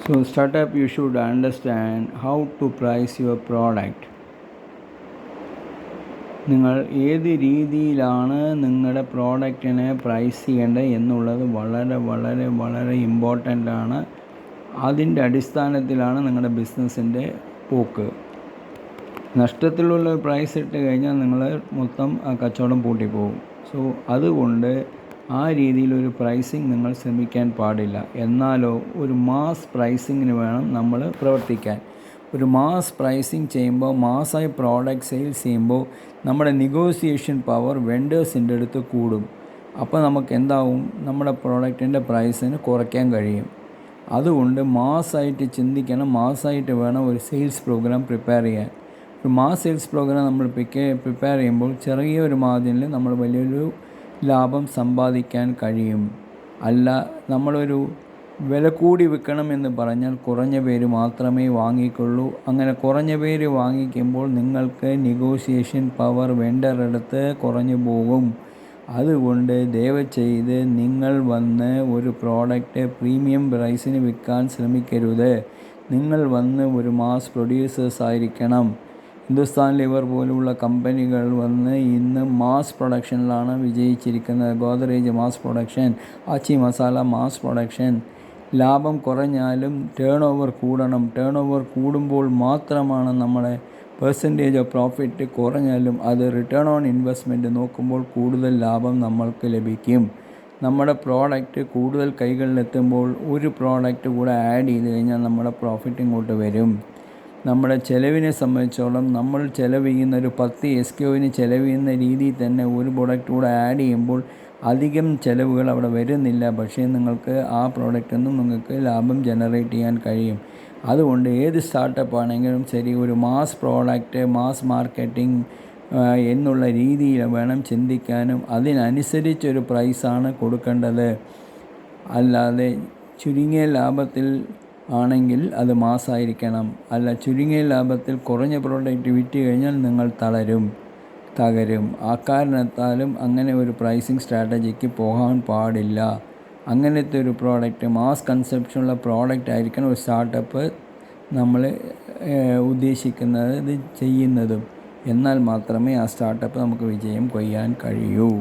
So, startup, you should understand how to price your product. നിങ്ങൾ ഏത് രീതിയിലാണ് നിങ്ങളുടെ പ്രോഡക്റ്റിനെ പ്രൈസ് ചെയ്യേണ്ടത് എന്നുള്ളത് വളരെ വളരെ വളരെ ഇമ്പോർട്ടൻ്റ് ആണ്. അതിൻ്റെ അടിസ്ഥാനത്തിലാണ് നിങ്ങളുടെ ബിസിനസ്സിൻ്റെ പോക്ക്. നഷ്ടത്തിലുള്ള പ്രൈസ് ഇട്ട് കഴിഞ്ഞാൽ നിങ്ങൾ മൊത്തം ആ കച്ചവടം പൂട്ടിപ്പോകും. സോ അതുകൊണ്ട് ആ രീതിയിലൊരു പ്രൈസിങ് നിങ്ങൾ ശ്രമിക്കാൻ പാടില്ല. എന്നാലോ ഒരു മാസ് പ്രൈസിങ്ങിന് വേണം നമ്മൾ പ്രവർത്തിക്കാൻ. ഒരു മാസ് പ്രൈസിങ് ചെയ്യുമ്പോൾ, മാസായി പ്രോഡക്റ്റ് സെയിൽസ് ചെയ്യുമ്പോൾ നമ്മുടെ നെഗോസിയേഷൻ പവർ വെൻഡേഴ്സിൻ്റെ അടുത്ത് കൂടും. അപ്പോൾ നമുക്ക് എന്താവും, നമ്മുടെ പ്രോഡക്റ്റിൻ്റെ പ്രൈസിന് കുറയ്ക്കാൻ കഴിയും. അതുകൊണ്ട് മാസ്സായിട്ട് ചിന്തിക്കണം, മാസ്സായിട്ട് വേണം ഒരു സെയിൽസ് പ്രോഗ്രാം പ്രിപ്പയർ ചെയ്യാൻ. ഒരു മാസ് സെയിൽസ് പ്രോഗ്രാം നമ്മൾ പ്രിപ്പയർ ചെയ്യുമ്പോൾ ചെറിയൊരു മാർജിനിൽ നമ്മൾ വലിയൊരു ലാഭം സമ്പാദിക്കാൻ കഴിയും. അല്ല, നമ്മളൊരു വില കൂടി വിൽക്കണമെന്ന് പറഞ്ഞാൽ കുറഞ്ഞ പേര് മാത്രമേ വാങ്ങിക്കുള്ളൂ. അങ്ങനെ കുറഞ്ഞ പേര് വാങ്ങിക്കുമ്പോൾ നിങ്ങൾക്ക് നെഗോഷിയേഷൻ പവർ വെണ്ടറുടെ അടുത്ത് കുറഞ്ഞു പോകും. അതുകൊണ്ട് ദയവ് ചെയ്ത് നിങ്ങൾ വന്ന് ഒരു പ്രോഡക്റ്റ് പ്രീമിയം പ്രൈസിന് വിൽക്കാൻ ശ്രമിക്കരുത്. നിങ്ങൾ വന്ന് ഒരു മാസ് പ്രൊഡ്യൂസേഴ്സ് ആയിരിക്കണം. ഹിന്ദുസ്ഥാൻ ലിവർ പോലുള്ള കമ്പനികൾ വന്ന് ഇന്ന് മാസ് പ്രൊഡക്ഷനിലാണ് വിജയിച്ചിരിക്കുന്നത്. Godrej mass production, Aachi Masala mass production. ലാഭം കുറഞ്ഞാലും ടേൺ ഓവർ കൂടണം. ടേൺ ഓവർ കൂടുമ്പോൾ മാത്രമാണ് നമ്മുടെ പെർസെൻറ്റേജ് ഓഫ് പ്രോഫിറ്റ് കുറഞ്ഞാലും അത് റിട്ടേൺ ഓൺ ഇൻവെസ്റ്റ്മെൻറ്റ് നോക്കുമ്പോൾ കൂടുതൽ ലാഭം നമ്മൾക്ക് ലഭിക്കും. നമ്മുടെ പ്രോഡക്റ്റ് കൂടുതൽ കൈകളിലെത്തുമ്പോൾ ഒരു പ്രോഡക്റ്റ് കൂടെ ആഡ് ചെയ്ത് കഴിഞ്ഞാൽ നമ്മുടെ പ്രോഫിറ്റ് ഇങ്ങോട്ട് വരും. നമ്മുടെ ചിലവിനെ സംബന്ധിച്ചോളം നമ്മൾ ചിലവ് ചെയ്യുന്ന ഒരു 10 SKUവിന് ചിലവ് ചെയ്യുന്ന രീതിയിൽ തന്നെ ഒരു പ്രോഡക്റ്റ് കൂടെ ആഡ് ചെയ്യുമ്പോൾ അധികം ചിലവുകൾ അവിടെ വരുന്നില്ല. പക്ഷേ നിങ്ങൾക്ക് ആ പ്രോഡക്റ്റിൽ നിന്നും നിങ്ങൾക്ക് ലാഭം ജനറേറ്റ് ചെയ്യാൻ കഴിയും. അതുകൊണ്ട് ഏത് സ്റ്റാർട്ടപ്പ് ആണെങ്കിലും ശരി, ഒരു മാസ് പ്രോഡക്റ്റ്, മാസ് മാർക്കറ്റിംഗ് എന്നുള്ള രീതിയിൽ വേണം ചിന്തിക്കാനും. അതിനനുസരിച്ചൊരു പ്രൈസാണ് കൊടുക്കേണ്ടത്. അല്ലാതെ ചുരുങ്ങിയ ലാഭത്തിൽ ആണെങ്കിൽ അത് മാസമായിരിക്കണം. അല്ല, ചുരുങ്ങിയ ലാഭത്തിൽ കുറഞ്ഞ പ്രോഡക്റ്റ് വിറ്റ് കഴിഞ്ഞാൽ നിങ്ങൾ തകരും. ആ കാരണത്താലും അങ്ങനെ ഒരു പ്രൈസിങ് സ്ട്രാറ്റജിക്ക് പോകാൻ പാടില്ല. അങ്ങനത്തെ ഒരു പ്രോഡക്റ്റ്, മാസ് കൺസെപ്ഷനുള്ള പ്രോഡക്റ്റ് ആയിരിക്കണം ഒരു സ്റ്റാർട്ടപ്പ് നമ്മൾ ഉദ്ദേശിക്കുന്നത് ചെയ്യുന്നതും. എന്നാൽ മാത്രമേ ആ സ്റ്റാർട്ടപ്പ് നമുക്ക് വിജയം കൊയ്യാൻ കഴിയൂ.